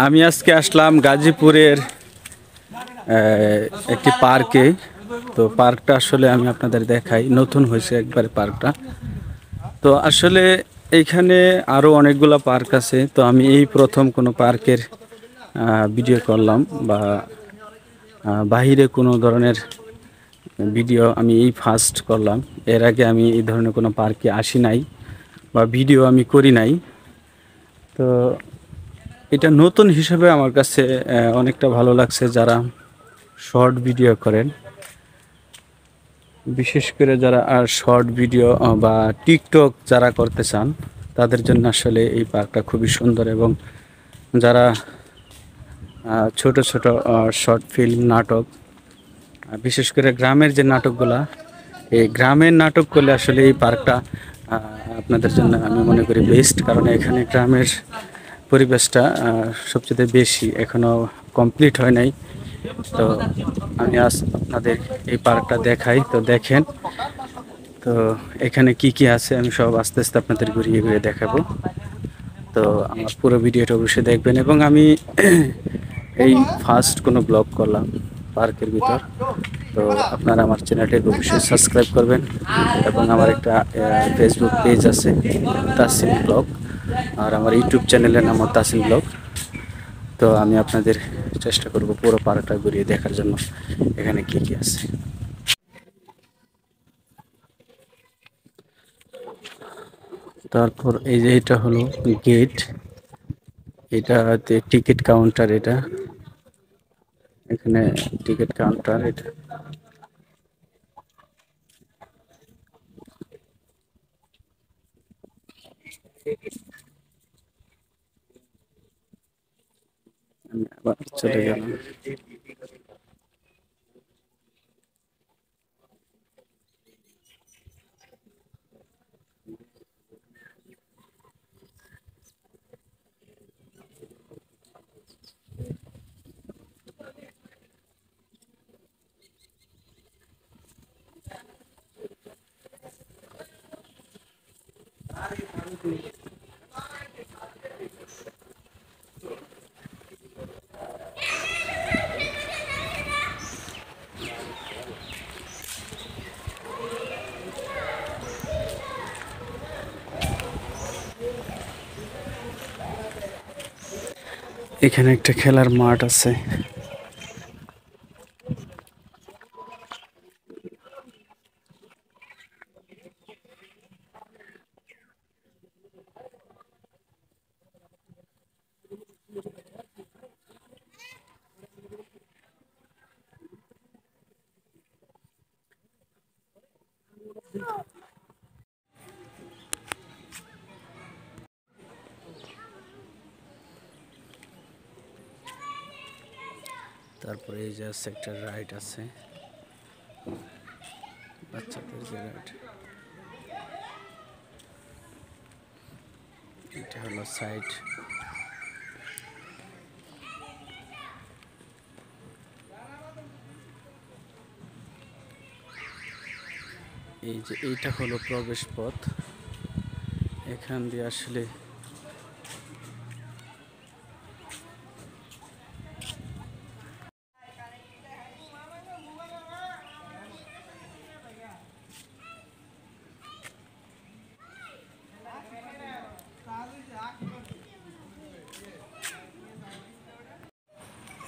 আমি আজকে আসলাম গাজীপুরের একটি পার্কে। তো পার্কটা আসলে আমি আপনাদের দেখাই, নতুন হয়েছে একবার পার্কটা। তো আসলে এইখানে আরও অনেকগুলো পার্ক আছে, তো আমি এই প্রথম কোনো পার্কের ভিডিও করলাম বা বাহিরে কোনো ধরনের ভিডিও আমি এই ফার্স্ট করলাম। এর আগে আমি এই ধরনের কোনো পার্কে আসি নাই বা ভিডিও আমি করি নাই। তো এটা নতুন হিসেবে আমার কাছে অনেকটা ভালো লাগছে। যারা শর্ট ভিডিও করেন, বিশেষ করে যারা শর্ট ভিডিও বা টিকটক যারা করতে চান, তাদের জন্য আসলে এই পার্কটা খুবই সুন্দর। এবং যারা ছোট ছোট শর্ট ফিল্ম নাটক, বিশেষ করে গ্রামের যে নাটকগুলা, এই গ্রামের নাটক করলে আসলে এই পার্কটা আপনাদের জন্য আমি মনে করি বেস্ট। কারণ এখানে গ্রামের পরিবেশটা সবচেয়ে বেশি, এখনো কমপ্লিট হয় নাই। তো আমি আজ আপনাদের এই পার্কটা দেখাই, তো দেখেন। তো এখানে কি কি আছে আমি সব আস্তে আস্তে আপনাদের ঘুরিয়ে ঘুরিয়ে দেখাবো। তো আমার পুরো ভিডিওটা অবশ্যই দেখবেন। এবং আমি এই ফার্স্ট কোনো ব্লগ করলাম পার্কের ভিতর, তো আপনারা আমার চ্যানেলটাকে অবশ্যই সাবস্ক্রাইব করবেন। এবং আমার একটা ফেসবুক পেজ আছে, তাসিম ব্লগ, আর আমার ইউটিউব চ্যানেলের নাম তাসিম ব্লগ। তো আমি আপনাদের চেষ্টা করব পুরো পার্কটা ঘুরিয়ে দেখার জন্য এখানে কি কি আছে। তারপর এই যে এটা হলো গেট, এটাতে টিকিট কাউন্টার। এটা এখানে টিকিট কাউন্টার। এটা আমি আবার চলে গেলাম। এখানে একটা খেলার মাঠ আছে। তারপরে এই যে একটা রাইড আছে, বাচ্চাদের যে রাইড। এটা হলো সাইড। এই যে এইটা হলো প্রবেশ পথ, এখান দিয়ে আসলে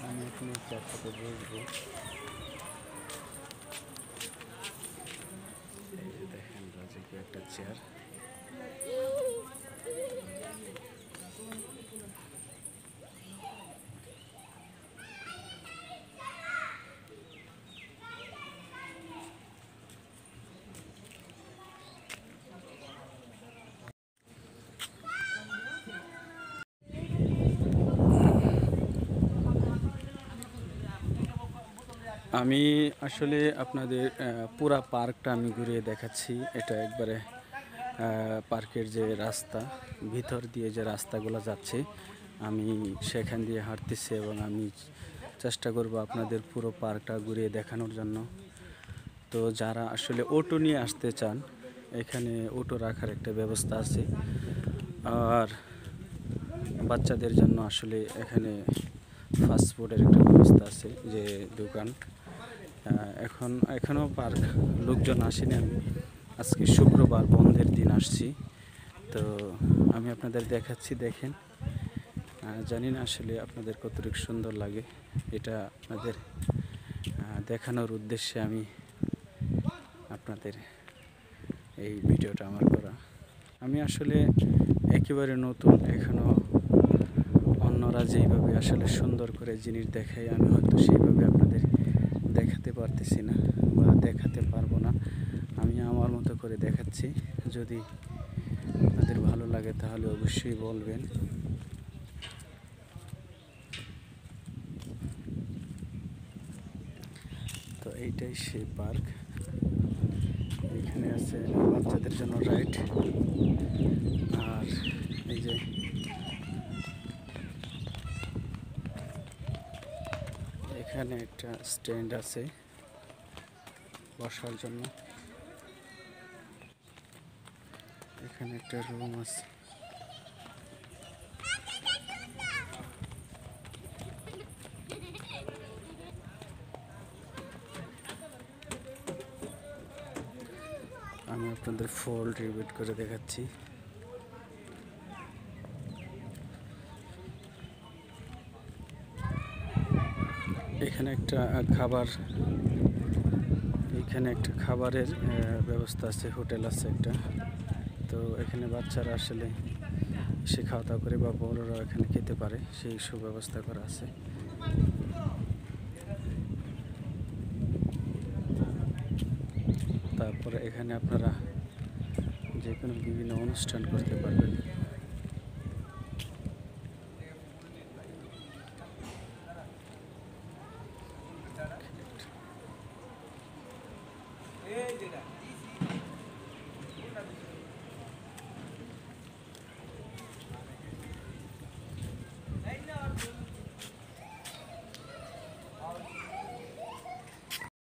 আমি এখানে চারটাতে বসবো। এই যে দেখেন রাজকীয় একটা চেয়ার। আমি আসলে আপনাদের পুরা পার্কটা আমি ঘুরিয়ে দেখাচ্ছি। এটা একবারে পার্কের যে রাস্তা, ভিতর দিয়ে যে রাস্তাগুলো যাচ্ছে, আমি সেখান দিয়ে হাঁটতেছি এবং আমি চেষ্টা করব আপনাদের পুরো পার্কটা ঘুরিয়ে দেখানোর জন্য। তো যারা আসলে অটো নিয়ে আসতে চান, এখানে অটো রাখার একটা ব্যবস্থা আছে। আর বাচ্চাদের জন্য আসলে এখানে ফাস্টফুডের একটা ব্যবস্থা আছে, যে দোকান। এখনও পার্ক লোকজন আসেনি। আমি আজকে শুক্রবার, বন্ধের দিন আসছি, তো আমি আপনাদের দেখাচ্ছি, দেখেন। জানি না আসলে আপনাদের কতটুকু সুন্দর লাগে, এটা আপনাদের দেখানোর উদ্দেশ্যে আমি আপনাদের এই ভিডিওটা আমার করা। আমি আসলে একেবারে নতুন, এখনও অন্যরা যেইভাবে আসলে সুন্দর করে জিনিস দেখায়, আমি হয়তো সেইভাবে আপনাদের দেখাতে পারতেছি না বা দেখাতে পারবো না। আমি আমার মতো করে দেখাচ্ছি। যদি আপনাদের ভালো লাগে তাহলে অবশ্যই বলবেন। তো এইটাই সেই পার্ক। এখানে আছে বাচ্চাদের জন্য রাইড, আর এই যে এখানে একটা স্ট্যান্ড আছে বসার জন্য। এখানে একটা রুম আছে। আমি আপনাদের ফুল রিপিট করে দেখাচ্ছি। এখানে একটা খাবারের ব্যবস্থা আছে, হোটেল আছে একটা। তো এখানে বাচ্চারা আসলে সে খাওয়া দাওয়া করে বা বড়রা এখানে খেতে পারে, সেই সুব্যবস্থা করা আছে। তারপরে এখানে আপনারা যে কোনো বিভিন্ন অনুষ্ঠান করতে পারবেন।